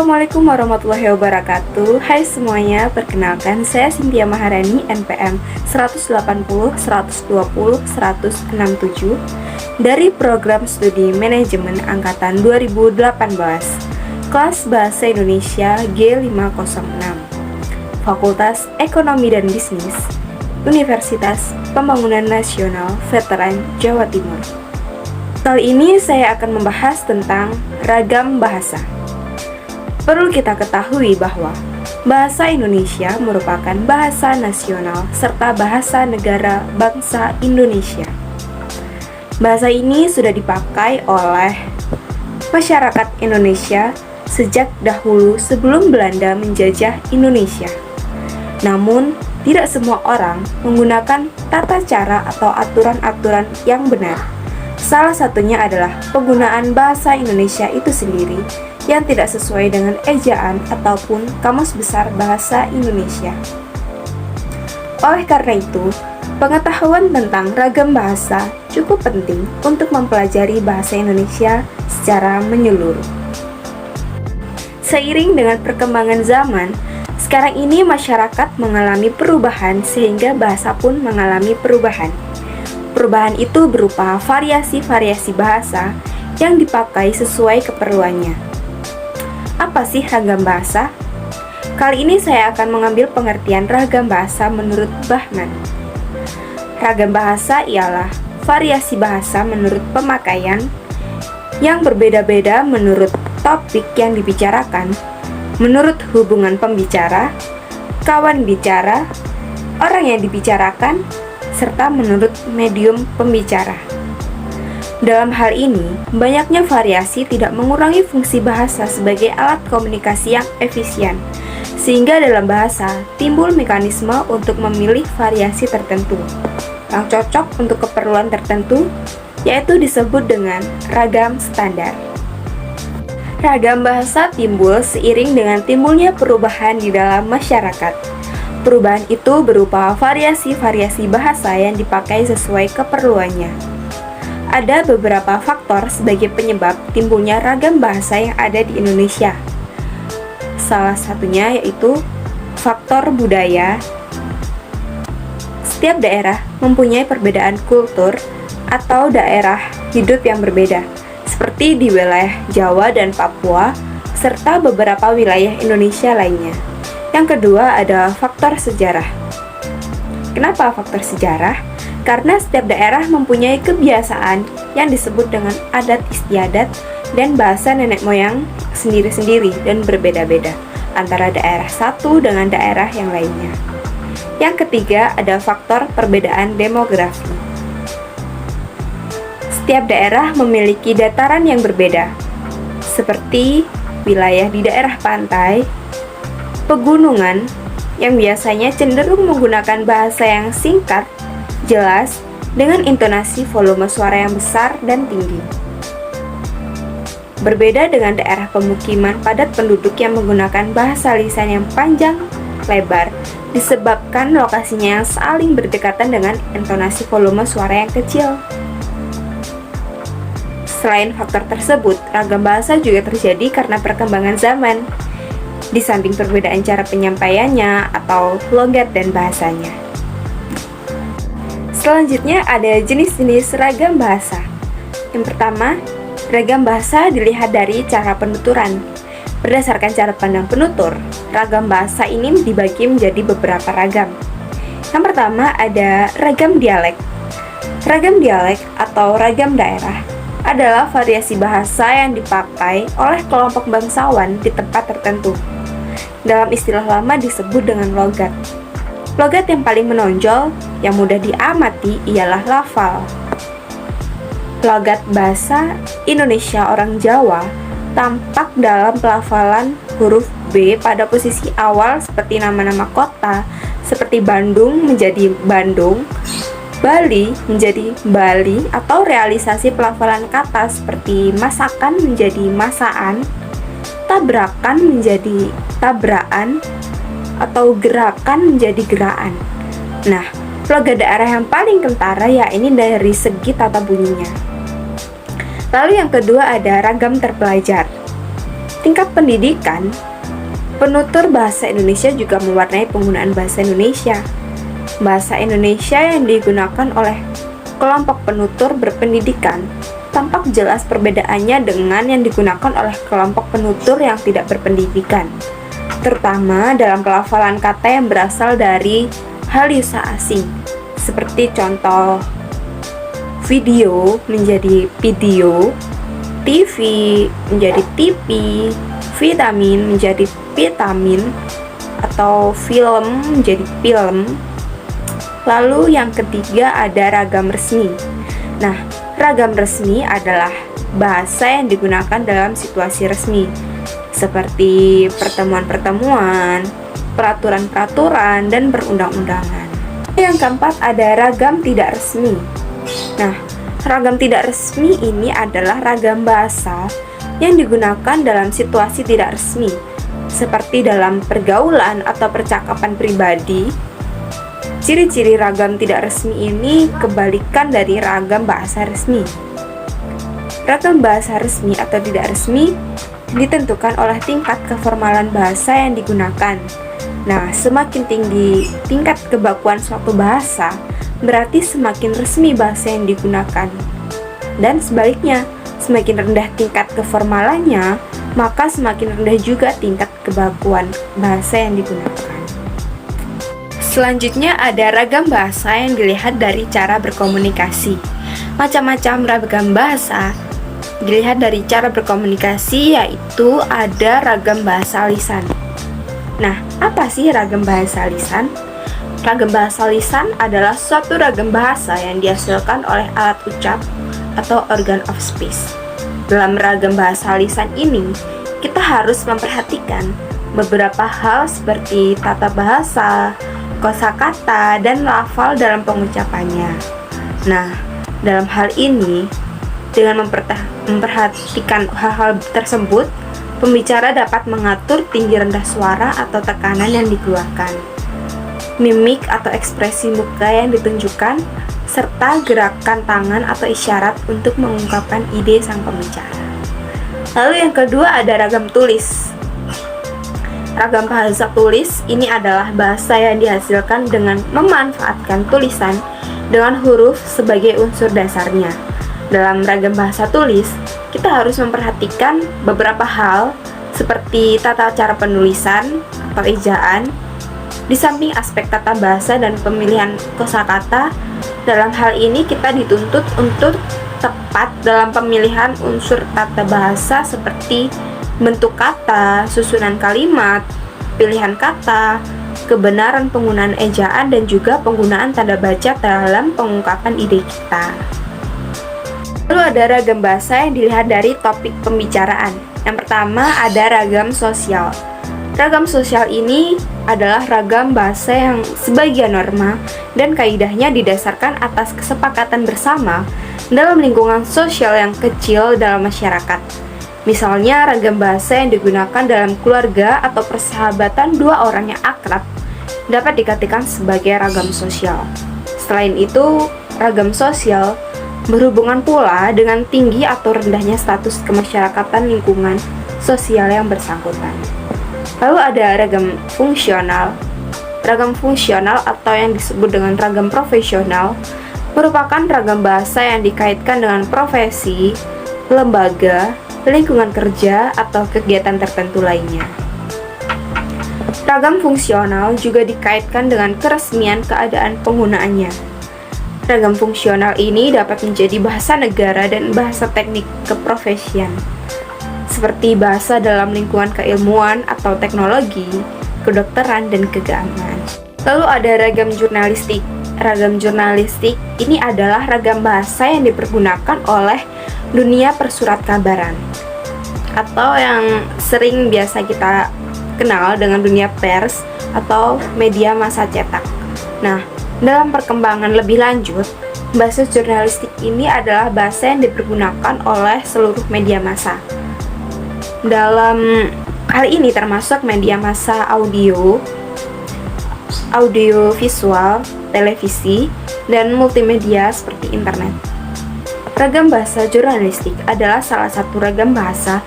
Assalamualaikum warahmatullahi wabarakatuh. Hai semuanya, perkenalkan saya Cynthia Maharani, NPM 180 120 167 dari Program Studi Manajemen Angkatan 2018, kelas Bahasa Indonesia G506, Fakultas Ekonomi dan Bisnis, Universitas Pembangunan Nasional Veteran Jawa Timur. Kali ini saya akan membahas tentang ragam bahasa. Perlu kita ketahui bahwa bahasa Indonesia merupakan bahasa nasional serta bahasa negara bangsa Indonesia. Bahasa ini sudah dipakai oleh masyarakat Indonesia sejak dahulu sebelum Belanda menjajah Indonesia. Namun, tidak semua orang menggunakan tata cara atau aturan-aturan yang benar. Salah satunya adalah penggunaan bahasa Indonesia itu sendiri yang tidak sesuai dengan ejaan ataupun Kamus Besar Bahasa Indonesia. Oleh karena itu, pengetahuan tentang ragam bahasa cukup penting untuk mempelajari bahasa Indonesia secara menyeluruh. Seiring dengan perkembangan zaman, sekarang ini masyarakat mengalami perubahan sehingga bahasa pun mengalami perubahan. Perubahan itu berupa variasi-variasi bahasa yang dipakai sesuai keperluannya. Apa sih ragam bahasa? Kali ini saya akan mengambil pengertian ragam bahasa menurut Bahman. Ragam bahasa ialah variasi bahasa menurut pemakaian yang berbeda-beda menurut topik yang dibicarakan, menurut hubungan pembicara, kawan bicara, orang yang dibicarakan, serta menurut medium pembicara. Dalam hal ini, banyaknya variasi tidak mengurangi fungsi bahasa sebagai alat komunikasi yang efisien, sehingga dalam bahasa timbul mekanisme untuk memilih variasi tertentu yang cocok untuk keperluan tertentu, yaitu disebut dengan ragam standar. Ragam bahasa timbul seiring dengan timbulnya perubahan di dalam masyarakat. Perubahan itu berupa variasi-variasi bahasa yang dipakai sesuai keperluannya. Ada beberapa faktor sebagai penyebab timbulnya ragam bahasa yang ada di Indonesia. Salah satunya yaitu faktor budaya. Setiap daerah mempunyai perbedaan kultur atau daerah hidup yang berbeda, seperti di wilayah Jawa dan Papua, serta beberapa wilayah Indonesia lainnya. Yang kedua ada faktor sejarah. Kenapa faktor sejarah? Karena setiap daerah mempunyai kebiasaan yang disebut dengan adat istiadat dan bahasa nenek moyang sendiri-sendiri dan berbeda-beda antara daerah satu dengan daerah yang lainnya. Yang ketiga ada faktor perbedaan demografi. Setiap daerah memiliki dataran yang berbeda, seperti wilayah di daerah pantai, pegunungan yang biasanya cenderung menggunakan bahasa yang singkat, jelas, dengan intonasi volume suara yang besar dan tinggi. Berbeda dengan daerah pemukiman padat penduduk yang menggunakan bahasa lisan yang panjang, lebar, disebabkan lokasinya yang saling berdekatan dengan intonasi volume suara yang kecil. Selain faktor tersebut, ragam bahasa juga terjadi karena perkembangan zaman, di samping perbedaan cara penyampaiannya atau logat dan bahasanya. Selanjutnya ada jenis-jenis ragam bahasa. Yang pertama, ragam bahasa dilihat dari cara penuturan. Berdasarkan cara pandang penutur, ragam bahasa ini dibagi menjadi beberapa ragam. Yang pertama ada ragam dialek. Ragam dialek atau ragam daerah adalah variasi bahasa yang dipakai oleh kelompok bangsawan di tempat tertentu. Dalam istilah lama disebut dengan logat. Logat yang paling menonjol, yang mudah diamati ialah lafal. Logat bahasa Indonesia orang Jawa tampak dalam pelafalan huruf B pada posisi awal seperti nama-nama kota, seperti Bandung menjadi Bandung, Bali menjadi Bali, atau realisasi pelafalan kata seperti masakan menjadi masaan, tabrakan menjadi tabraan, atau gerakan menjadi geraan. Nah, logat daerah yang paling kentara ya ini dari segi tata bunyinya. Lalu yang kedua ada ragam terpelajar. tingkat pendidikan, penutur bahasa Indonesia juga mewarnai penggunaan bahasa Indonesia. Bahasa Indonesia yang digunakan oleh kelompok penutur berpendidikan tampak jelas perbedaannya dengan yang digunakan oleh kelompok penutur yang tidak berpendidikan, terutama dalam pelafalan kata yang berasal dari halihasa asing, seperti contoh video menjadi video, TV menjadi TV, vitamin menjadi vitamin, atau film menjadi film. Lalu yang ketiga ada ragam resmi. Nah, ragam resmi adalah bahasa yang digunakan dalam situasi resmi, seperti pertemuan-pertemuan, peraturan-peraturan, dan perundang-undangan. Yang keempat ada ragam tidak resmi. Nah, ragam tidak resmi ini adalah ragam bahasa yang digunakan dalam situasi tidak resmi, seperti dalam pergaulan atau percakapan pribadi. Ciri-ciri ragam tidak resmi ini kebalikan dari ragam bahasa resmi. Ragam bahasa resmi atau tidak resmi ditentukan oleh tingkat keformalan bahasa yang digunakan. Nah, semakin tinggi tingkat kebakuan suatu bahasa, berarti semakin resmi bahasa yang digunakan. Dan sebaliknya, semakin rendah tingkat keformalannya, maka semakin rendah juga tingkat kebakuan bahasa yang digunakan. Selanjutnya ada ragam bahasa yang dilihat dari cara berkomunikasi. Macam-macam ragam bahasa dilihat dari cara berkomunikasi, yaitu ada ragam bahasa lisan. Nah, apa sih ragam bahasa lisan? Ragam bahasa lisan adalah suatu ragam bahasa yang dihasilkan oleh alat ucap atau organ of speech. Dalam ragam bahasa lisan ini, kita harus memperhatikan beberapa hal seperti tata bahasa, kosakata, dan lafal dalam pengucapannya. Nah, dalam hal ini, dengan memperhatikan hal-hal tersebut, pembicara dapat mengatur tinggi rendah suara atau tekanan yang dikeluarkan, mimik atau ekspresi muka yang ditunjukkan, serta gerakan tangan atau isyarat untuk mengungkapkan ide sang pembicara. Lalu yang kedua ada ragam tulis. Ragam bahasa tulis ini adalah bahasa yang dihasilkan dengan memanfaatkan tulisan dengan huruf sebagai unsur dasarnya. Dalam ragam bahasa tulis, kita harus memperhatikan beberapa hal seperti tata cara penulisan atau ejaan. Di samping aspek tata bahasa dan pemilihan kosakata, dalam hal ini kita dituntut untuk tepat dalam pemilihan unsur tata bahasa seperti bentuk kata, susunan kalimat, pilihan kata, kebenaran penggunaan ejaan, dan juga penggunaan tanda baca dalam pengungkapan ide kita. Lalu ada ragam bahasa yang dilihat dari topik pembicaraan. Yang pertama ada ragam sosial. Ragam sosial ini adalah ragam bahasa yang sebagian norma dan kaidahnya didasarkan atas kesepakatan bersama dalam lingkungan sosial yang kecil dalam masyarakat. Misalnya, ragam bahasa yang digunakan dalam keluarga atau persahabatan dua orang yang akrab dapat dikatakan sebagai ragam sosial. Selain itu, ragam sosial berhubungan pula dengan tinggi atau rendahnya status kemasyarakatan lingkungan sosial yang bersangkutan. Lalu ada ragam fungsional. Ragam fungsional atau yang disebut dengan ragam profesional merupakan ragam bahasa yang dikaitkan dengan profesi, lembaga, lingkungan kerja, atau kegiatan tertentu lainnya. Ragam fungsional juga dikaitkan dengan keresmian keadaan penggunaannya. Ragam fungsional ini dapat menjadi bahasa negara dan bahasa teknik keprofesian, seperti bahasa dalam lingkungan keilmuan atau teknologi, kedokteran, dan keagamaan. Lalu ada ragam jurnalistik. Ragam jurnalistik ini adalah ragam bahasa yang dipergunakan oleh dunia persurat kabaran, atau yang sering biasa kita kenal dengan dunia pers atau media massa cetak. Nah, dalam perkembangan lebih lanjut, bahasa jurnalistik ini adalah bahasa yang dipergunakan oleh seluruh media massa. Dalam hal ini termasuk media massa audio, visual, televisi, dan multimedia seperti internet. Ragam bahasa jurnalistik adalah salah satu ragam bahasa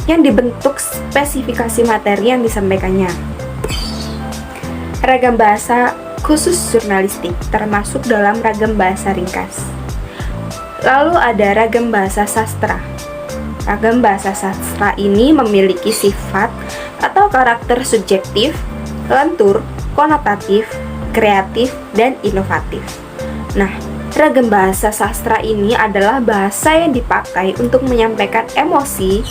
yang dibentuk spesifikasi materi yang disampaikannya. Ragam bahasa khusus jurnalistik termasuk dalam ragam bahasa ringkas. Lalu ada ragam bahasa sastra. Ragam bahasa sastra ini memiliki sifat atau karakter subjektif, lentur, konotatif, kreatif, dan inovatif. Nah, ragam bahasa sastra ini adalah bahasa yang dipakai untuk menyampaikan emosi,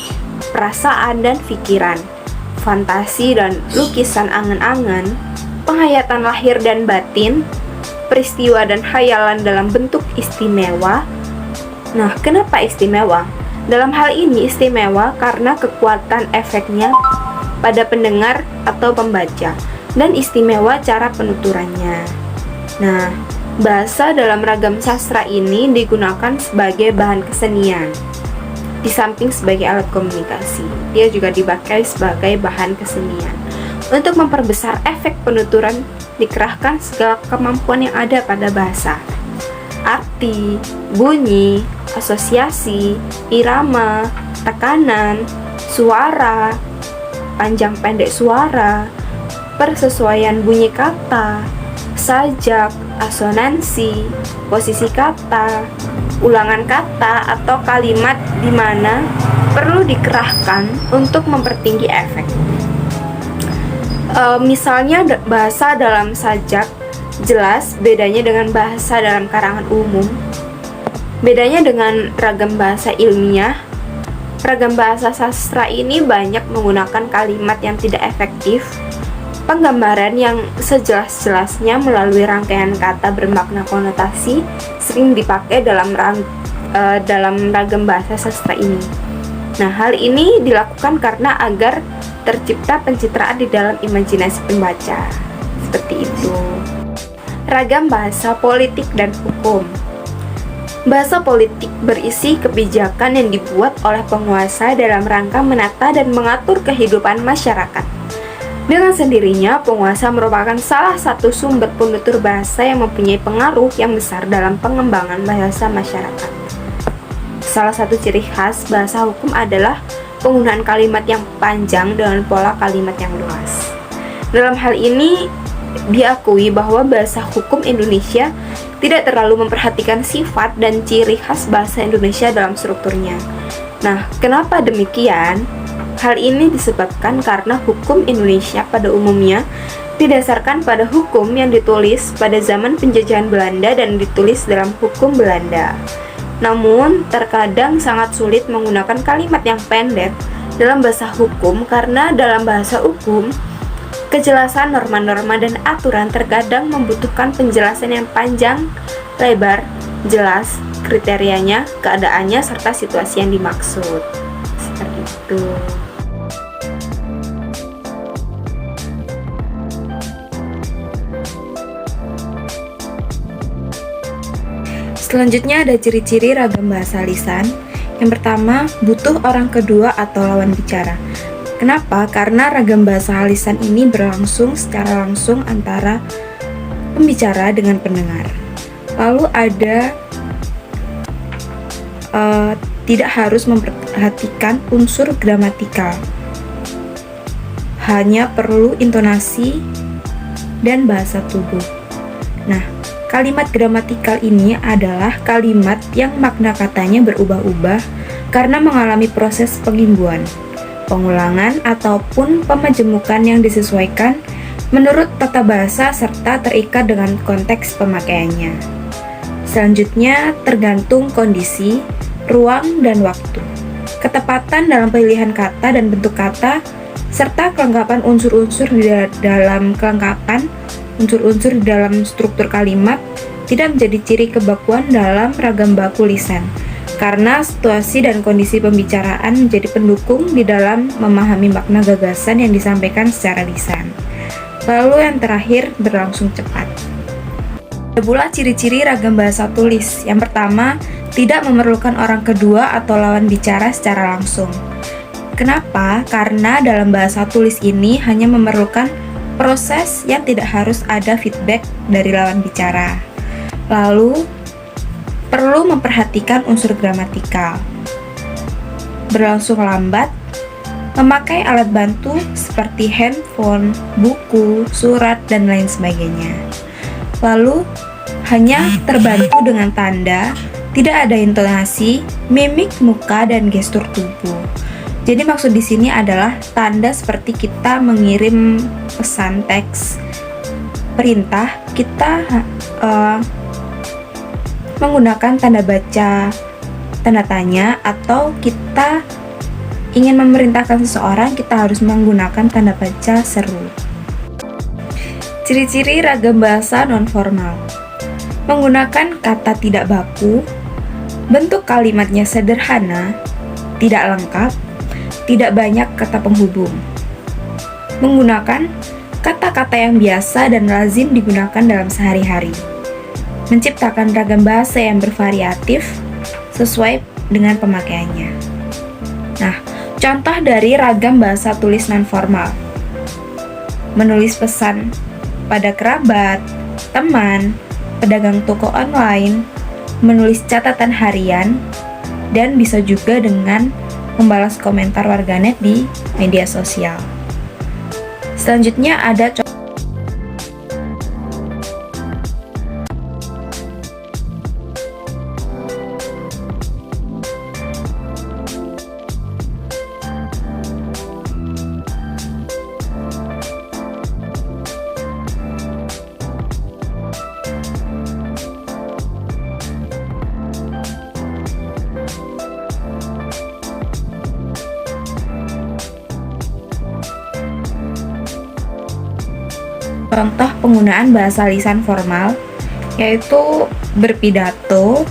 perasaan dan pikiran, fantasi dan lukisan angan-angan, penghayatan lahir dan batin, peristiwa dan khayalan dalam bentuk istimewa. Nah, kenapa istimewa? Dalam hal ini istimewa karena kekuatan efeknya pada pendengar atau pembaca, dan istimewa cara penuturannya. Nah, bahasa dalam ragam sastra ini digunakan sebagai bahan kesenian. Di samping sebagai alat komunikasi, dia juga dipakai sebagai bahan kesenian. Untuk memperbesar efek penuturan, dikerahkan segala kemampuan yang ada pada bahasa. Arti, bunyi, asosiasi, irama, tekanan, suara, panjang pendek suara, persesuaian bunyi kata, sajak, asonansi, posisi kata, ulangan kata atau kalimat di mana perlu dikerahkan untuk mempertinggi efek. Misalnya bahasa dalam sajak jelas bedanya dengan bahasa dalam karangan umum. Bedanya dengan ragam bahasa ilmiah, ragam bahasa sastra ini banyak menggunakan kalimat yang tidak efektif, penggambaran yang sejelas-jelasnya melalui rangkaian kata bermakna konotasi sering dipakai dalam ragam bahasa sastra ini. Nah, hal ini dilakukan karena agar tercipta pencitraan di dalam imajinasi pembaca. Seperti itu. Ragam bahasa politik dan hukum. Bahasa politik berisi kebijakan yang dibuat oleh penguasa dalam rangka menata dan mengatur kehidupan masyarakat. Dengan sendirinya, penguasa merupakan salah satu sumber penutur bahasa yang mempunyai pengaruh yang besar dalam pengembangan bahasa masyarakat. Salah satu ciri khas bahasa hukum adalah penggunaan kalimat yang panjang dengan pola kalimat yang luas. Dalam hal ini, diakui bahwa bahasa hukum Indonesia tidak terlalu memperhatikan sifat dan ciri khas bahasa Indonesia dalam strukturnya. Nah, kenapa demikian? Hal ini disebabkan karena hukum Indonesia pada umumnya didasarkan pada hukum yang ditulis pada zaman penjajahan Belanda dan ditulis dalam hukum Belanda. Namun, terkadang sangat sulit menggunakan kalimat yang pendek dalam bahasa hukum karena dalam bahasa hukum, kejelasan norma-norma dan aturan terkadang membutuhkan penjelasan yang panjang, lebar, jelas, kriterianya, keadaannya, serta situasi yang dimaksud. Seperti itu. Selanjutnya ada ciri-ciri ragam bahasa lisan. Yang pertama, butuh orang kedua atau lawan bicara. Kenapa? Karena ragam bahasa lisan ini berlangsung secara langsung antara pembicara dengan pendengar. Lalu ada tidak harus memperhatikan unsur gramatikal, hanya perlu intonasi dan bahasa tubuh. Nah, kalimat gramatikal ini adalah kalimat yang makna katanya berubah-ubah karena mengalami proses pengimbuan, pengulangan, ataupun pemajemukan yang disesuaikan menurut tata bahasa serta terikat dengan konteks pemakaiannya. Selanjutnya, tergantung kondisi, ruang, dan waktu. Ketepatan dalam pilihan kata dan bentuk kata, serta kelengkapan unsur-unsur di dalam struktur kalimat tidak menjadi ciri kebakuan dalam ragam baku lisan, karena situasi dan kondisi pembicaraan menjadi pendukung di dalam memahami makna gagasan yang disampaikan secara lisan. Lalu yang terakhir, berlangsung cepat. Ada pula ciri-ciri ragam bahasa tulis. Yang pertama, tidak memerlukan orang kedua atau lawan bicara secara langsung. Kenapa? Karena dalam bahasa tulis ini hanya memerlukan proses yang tidak harus ada feedback dari lawan bicara. Lalu, perlu memperhatikan unsur gramatikal. Berlangsung lambat, memakai alat bantu seperti handphone, buku, surat, dan lain sebagainya. Lalu, hanya terbantu dengan tanda, tidak ada intonasi, mimik muka, dan gestur tubuh. Jadi maksud di sini adalah tanda seperti kita mengirim pesan teks perintah, kita menggunakan tanda baca, tanda tanya, atau kita ingin memerintahkan seseorang, kita harus menggunakan tanda baca seru. Ciri-ciri ragam bahasa nonformal: menggunakan kata tidak baku, bentuk kalimatnya sederhana, tidak lengkap, tidak banyak kata penghubung. Menggunakan kata-kata yang biasa dan lazim digunakan dalam sehari-hari. Menciptakan ragam bahasa yang bervariatif sesuai dengan pemakaiannya. Nah, contoh dari ragam bahasa tulis nonformal: menulis pesan pada kerabat, teman, pedagang toko online, menulis catatan harian, dan bisa juga dengan membalas komentar warganet di media sosial. Selanjutnya ada contoh penggunaan bahasa lisan formal, yaitu berpidato,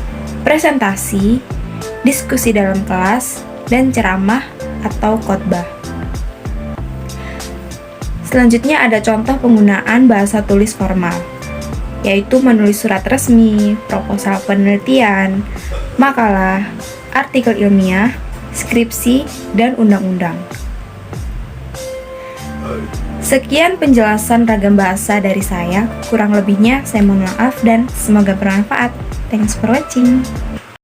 presentasi, diskusi dalam kelas, dan ceramah atau khotbah. Selanjutnya ada contoh penggunaan bahasa tulis formal, yaitu menulis surat resmi, proposal penelitian, makalah, artikel ilmiah, skripsi, dan undang-undang. Sekian penjelasan ragam bahasa dari saya. Kurang lebihnya saya mohon maaf dan semoga bermanfaat. Thanks for watching.